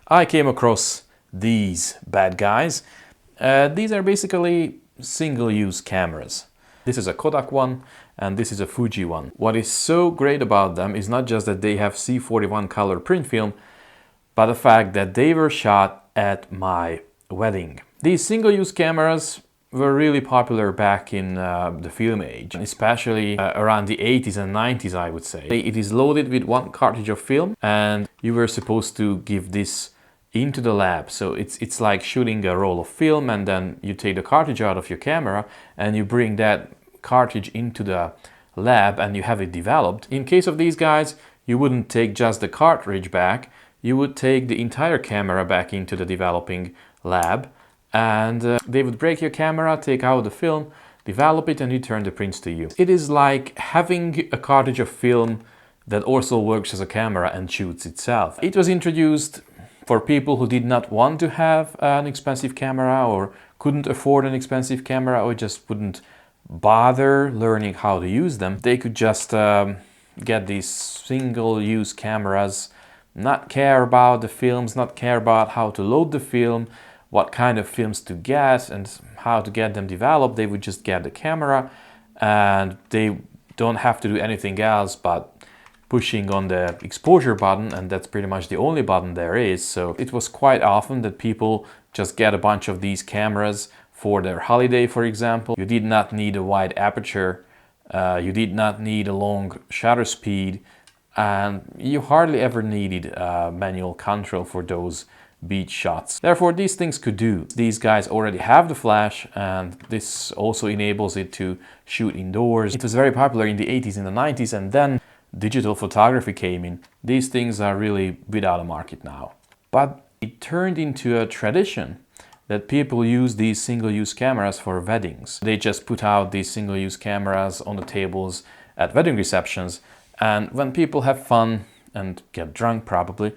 I came across these bad guys. These are basically single-use cameras. This is a Kodak one and this is a Fuji one. What is so great about them is not just that they have C41 color print film, but the fact that they were shot at my wedding. These single-use cameras were really popular back in the film age, especially around the 80s and 90s, I would say. It is loaded with one cartridge of film and you were supposed to give this into the lab. So it's like shooting a roll of film, and then you take the cartridge out of your camera and you bring that cartridge into the lab and you have it developed. In case of these guys, you wouldn't take just the cartridge back, you would take the entire camera back into the developing lab, and they would break your camera, take out the film, develop it, and return the prints to you. It is like having a cartridge of film that also works as a camera and shoots itself. It was introduced for people who did not want to have an expensive camera, or couldn't afford an expensive camera, or just wouldn't bother learning how to use them. They could just get these single-use cameras, not care about the films, not care about how to load the film, what kind of films to get and how to get them developed. They would just get the camera and they don't have to do anything else but pushing on the exposure button, and that's pretty much the only button there is. So it was quite often that people just get a bunch of these cameras for their holiday, for example. You did not need a wide aperture, you did not need a long shutter speed, and you hardly ever needed manual control for those beach shots. Therefore, these things could do. These guys already have the flash, and this also enables it to shoot indoors. It was very popular in the 80s and the 90s, and then digital photography came in. These things are really without a market now. But it turned into a tradition that people use these single-use cameras for weddings. They just put out these single-use cameras on the tables at wedding receptions, and when people have fun and get drunk probably,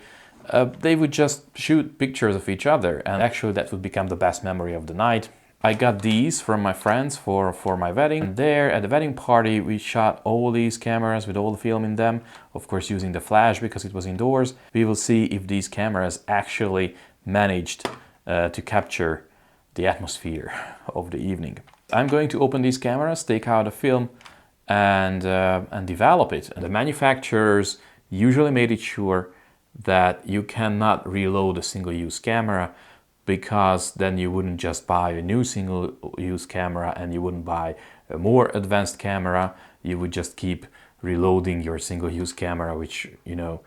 they would just shoot pictures of each other, and actually that would become the best memory of the night. I got these from my friends for my wedding. And there at the wedding party we shot all these cameras with all the film in them, of course using the flash because it was indoors. We will see if these cameras actually managed to capture the atmosphere of the evening. I'm going to open these cameras, take out the film and develop it. And the manufacturers usually made it sure that you cannot reload a single-use camera, because then you wouldn't just buy a new single-use camera and you wouldn't buy a more advanced camera. You would just keep reloading your single-use camera, which, you know,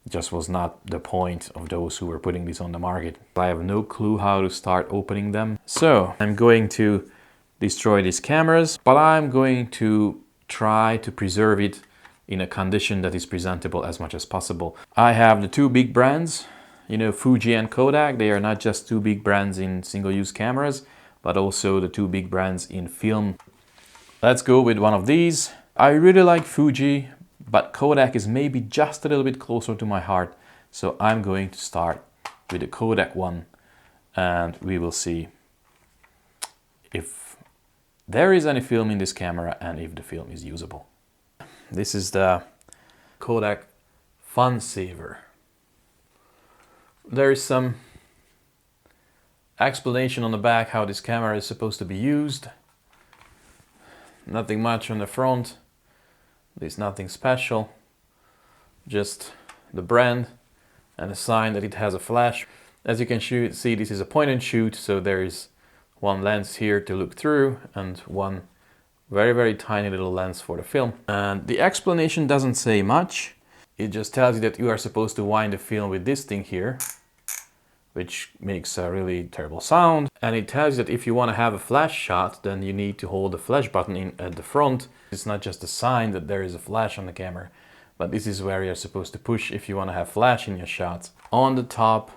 just was not the point of those who were putting this on the market. I have no clue how to start opening them. So I'm going to destroy these cameras, but I'm going to try to preserve it in a condition that is presentable as much as possible. I have the two big brands, you know, Fuji and Kodak. They are not just two big brands in single-use cameras, but also the two big brands in film. Let's go with one of these. I really like Fuji, but Kodak is maybe just a little bit closer to my heart. So I'm going to start with the Kodak one, and we will see if there is any film in this camera and if the film is usable. This is the Kodak Fun Saver. There is some explanation on the back how this camera is supposed to be used. Nothing much on the front. There's nothing special. Just the brand and a sign that it has a flash. As you can see, this is a point and shoot, so there is one lens here to look through and one very, very tiny little lens for the film. And the explanation doesn't say much. It just tells you that you are supposed to wind the film with this thing here, which makes a really terrible sound. And it tells you that if you want to have a flash shot, then you need to hold the flash button in at the front. It's not just a sign that there is a flash on the camera, but this is where you're supposed to push if you want to have flash in your shots. On the top,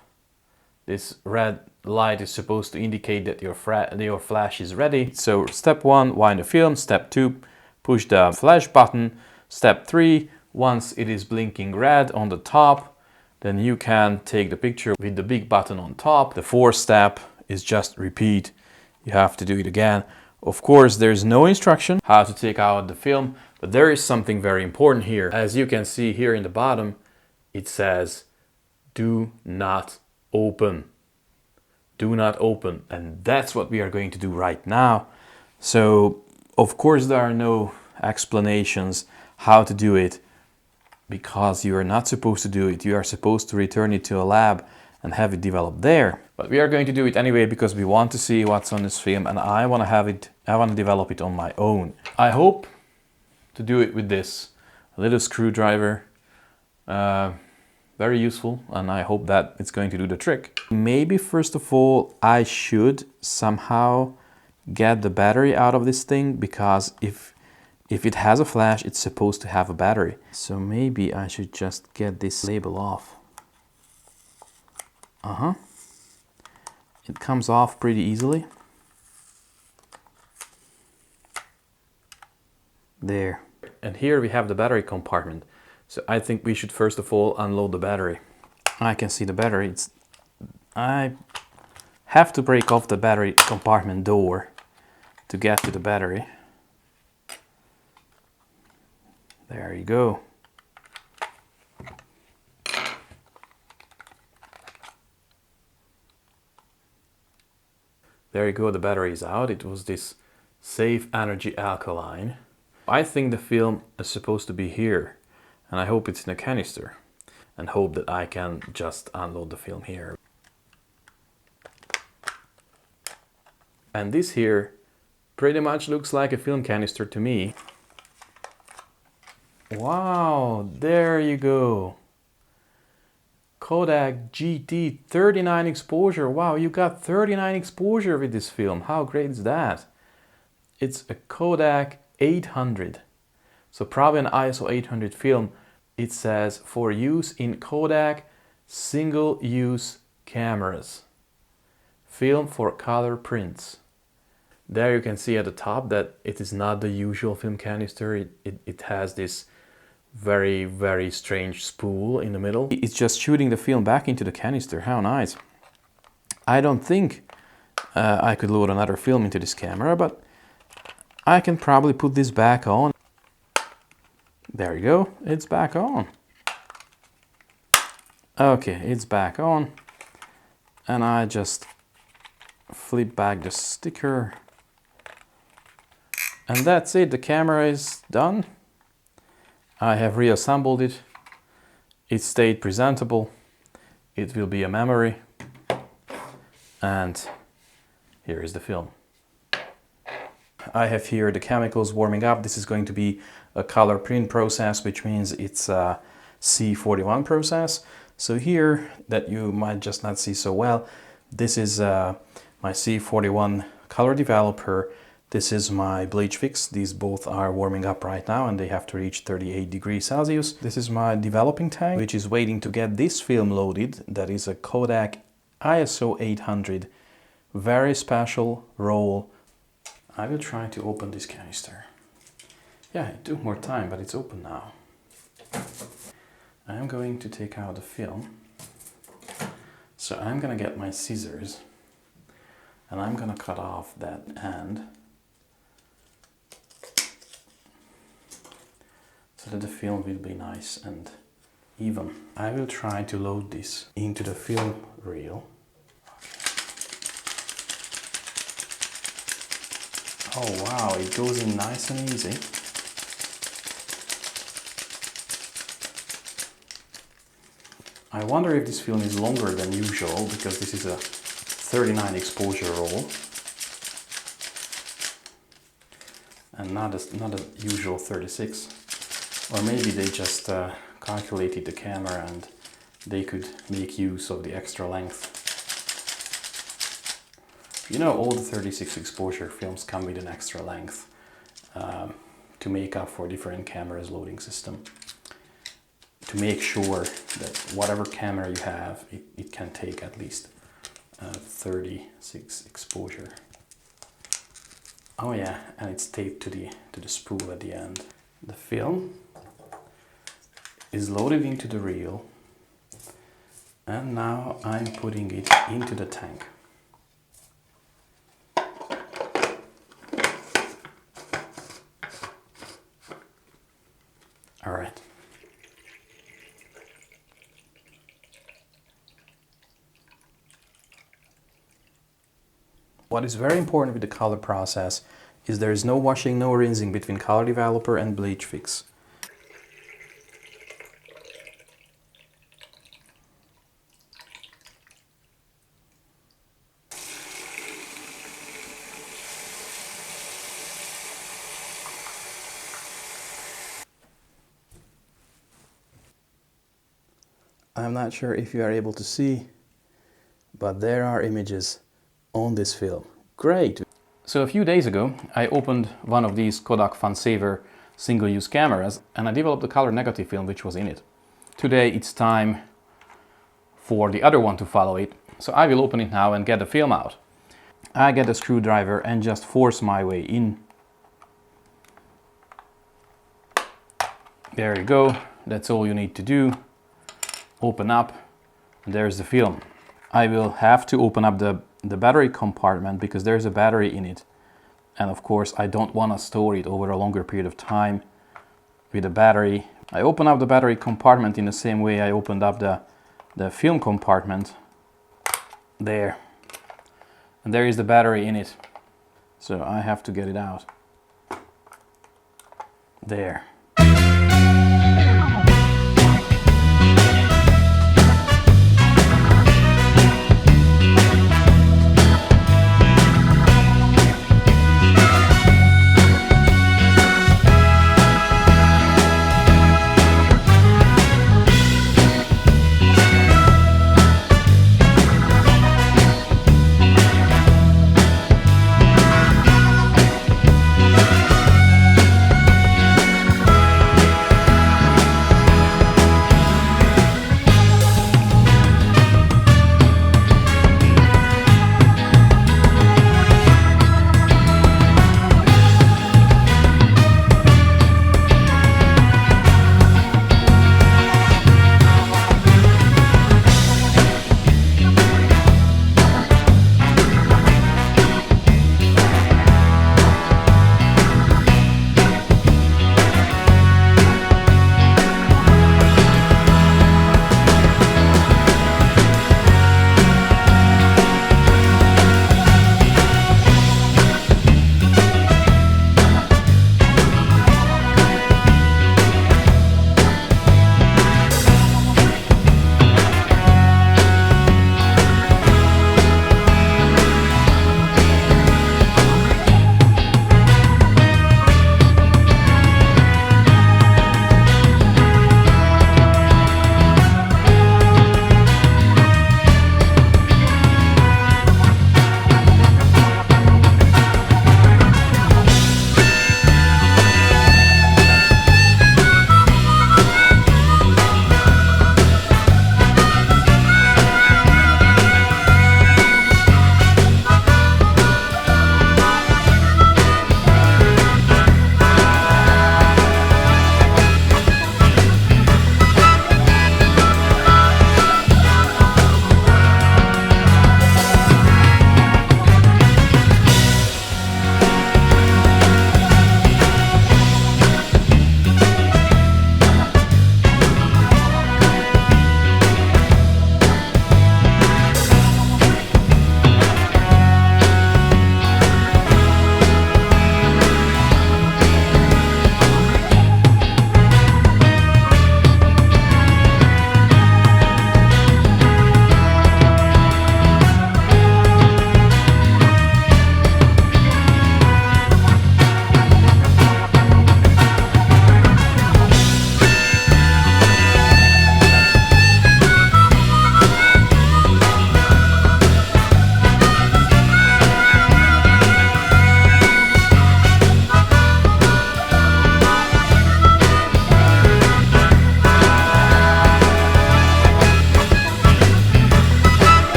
this red light is supposed to indicate that your flash is ready. So step 1, wind the film. Step 2, push the flash button. Step 3, once it is blinking red on the top, then you can take the picture with the big button on top. The fourth step is just repeat. You have to do it again. Of course, there's no instruction how to take out the film, but there is something very important here. As you can see here in the bottom, it says, do not open. Do not open. And that's what we are going to do right now. So, of course, there are no explanations how to do it, because you are not supposed to do it. You are supposed to return it to a lab and have it developed there. But we are going to do it anyway because we want to see what's on this film, and I want to develop it on my own. I hope to do it with this little screwdriver. Very useful, and I hope that it's going to do the trick. Maybe first of all I should somehow get the battery out of this thing, because if it has a flash, it's supposed to have a battery. So maybe I should just get this label off. It comes off pretty easily. There. And here we have the battery compartment. So I think we should first of all unload the battery. I can see the battery. I have to break off the battery compartment door to get to the battery. There you go. There you go, the battery is out. It was this safe energy alkaline. I think the film is supposed to be here, and I hope it's in a canister, and hope that I can just unload the film here. And this here pretty much looks like a film canister to me. Wow, there you go. Kodak GT 39 exposure. Wow, you got 39 exposure with this film. How great is that? It's a Kodak 800. So probably an ISO 800 film. It says for use in Kodak single-use cameras. Film for color prints. There you can see at the top that it is not the usual film canister. It has this very, very strange spool in the middle. It's just shooting the film back into the canister. How nice. I don't think I could load another film into this camera, but I can probably put this back on. There you go, it's back on. Okay, it's back on. And I just flip back the sticker. And that's it, the camera is done. I have reassembled it. It stayed presentable. It will be a memory. And here is the film. I have here the chemicals warming up. This is going to be a color print process, which means it's a C41 process. So here, that you might just not see so well, this is my C41 color developer. This is my bleach fix. These both are warming up right now, and they have to reach 38 degrees Celsius. This is my developing tank, which is waiting to get this film loaded. That is a Kodak ISO 800, very special roll. I will try to open this canister. Yeah, it took more time, but it's open now. I'm going to take out the film. So I'm gonna get my scissors, and I'm gonna cut off that end, so that the film will be nice and even. I will try to load this into the film reel. Oh wow, it goes in nice and easy. I wonder if this film is longer than usual, because this is a 39 exposure roll and not a usual 36. Or maybe they just calculated the camera and they could make use of the extra length. You know, all the 36 exposure films come with an extra length to make up for different cameras' loading system. To make sure that whatever camera you have, it can take at least 36 exposure. Oh yeah, and it's taped to the spool at the end. The film is loaded into the reel, and now I'm putting it into the tank. All right. What is very important with the color process is there is no washing, no rinsing between color developer and bleach fix. I'm not sure if you are able to see, but there are images on this film. Great! So a few days ago, I opened one of these Kodak Fun Saver single-use cameras and I developed the color negative film which was in it. Today it's time for the other one to follow it, so I will open it now and get the film out. I get a screwdriver and just force my way in. There you go, that's all you need to do. Open up, and there's the film. I will have to open up the battery compartment because there's a battery in it. And of course I don't want to store it over a longer period of time with a battery. I open up the battery compartment in the same way I opened up the film compartment. There. And there is the battery in it. So I have to get it out. There.